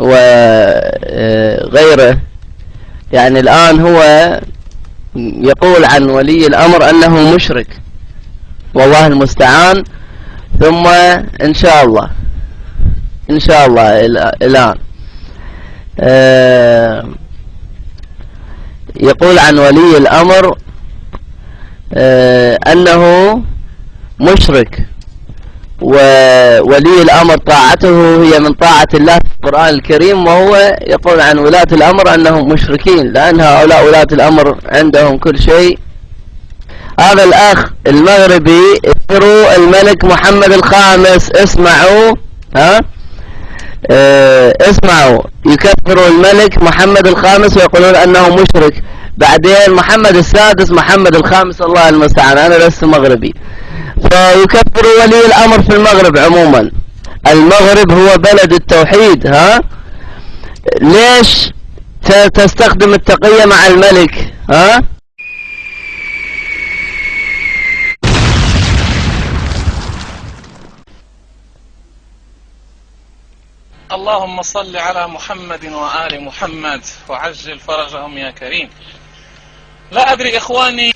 وغيره. يعني الآن هو يقول عن ولي الأمر أنه مشرك، والله المستعان. ثم إن شاء الله الآن يقول عن ولي الأمر أنه مشرك، وولي الأمر طاعته هي من طاعة الله في القرآن الكريم، وهو يقول عن ولاة الأمر أنهم مشركين، لأن هؤلاء ولاة الأمر عندهم كل شيء. هذا الأخ المغربي يكفر الملك محمد الخامس. اسمعوا، اسمعوا، يكفر الملك محمد الخامس ويقولون أنه مشرك. بعدين محمد السادس، محمد الخامس، الله المستعان، أنا لست مغربي. فيكفر ولي الأمر في المغرب عموما. المغرب هو بلد التوحيد. ليش تستخدم التقية مع الملك؟ اللهم صل على محمد وآل محمد وعجل فرجهم يا كريم. لا أدري إخواني،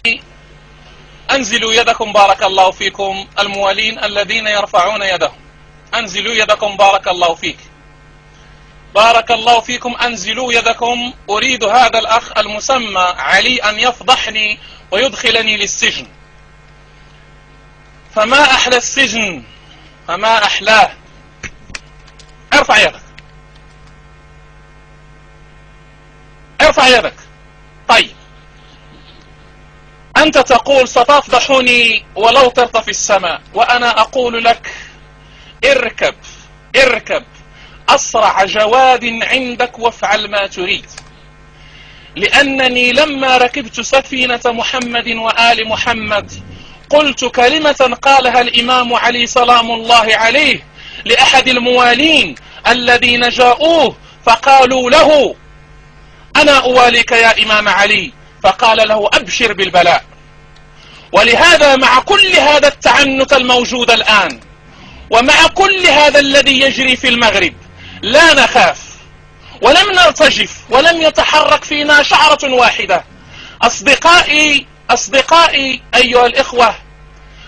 أنزلوا يدكم بارك الله فيكم. الموالين الذين يرفعون يدهم، أنزلوا يدكم بارك الله فيك، بارك الله فيكم، أنزلوا يدكم. أريد هذا الأخ المسمى علي أن يفضحني ويدخلني للسجن. فما أحلى السجن، فما أحلاه. ارفع يدك، ارفع يدك. طيب، أنت تقول ستفضحني ولو طرت في السماء، وأنا أقول لك اركب اركب أسرع جواد عندك وافعل ما تريد. لأنني لما ركبت سفينة محمد وآل محمد قلت كلمة قالها الإمام علي سلام الله عليه لأحد الموالين الذين جاءوه فقالوا له أنا أواليك يا إمام علي، فقال له أبشر بالبلاء. ولهذا مع كل هذا التعنت الموجود الآن، ومع كل هذا الذي يجري في المغرب، لا نخاف ولم نرتجف ولم يتحرك فينا شعرة واحدة. أصدقائي أيها الإخوة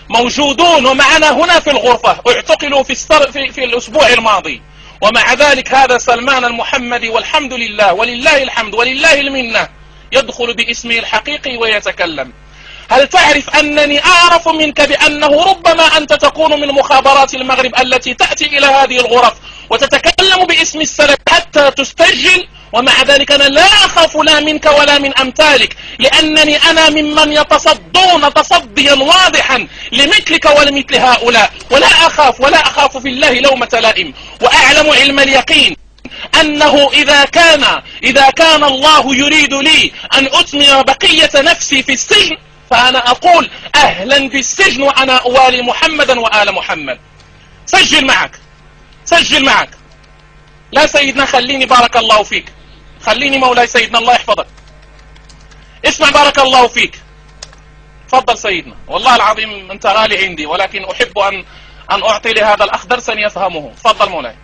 موجودون ومعنا هنا في الغرفة، اعتقلوا في الأسبوع الماضي، ومع ذلك هذا سلمان المحمدي والحمد لله ولله الحمد ولله المنة يدخل باسمه الحقيقي ويتكلم. هل تعرف أنني أعرف منك بأنه ربما أنت تكون من مخابرات المغرب التي تأتي إلى هذه الغرف وتتكلم باسم السلف حتى تستجل، ومع ذلك أنا لا أخاف لا منك ولا من أمثالك، لأنني أنا ممن يتصدون تصديا واضحا لمثلك ولمثل هؤلاء، ولا أخاف في الله لومة لائم. وأعلم علم اليقين أنه إذا كان الله يريد لي أن أتمم بقية نفسي في السجن، فأنا أقول أهلا بالسجن وأنا أوالي محمدا وآل محمد. سجل معك. لا سيدنا، خليني بارك الله فيك، خليني مولاي سيدنا الله يحفظك. اسمع بارك الله فيك. تفضل سيدنا، والله العظيم أنت غالي عندي، ولكن أحب أن أعطي لهذا الأخ درسا يفهمه. تفضل مولاي.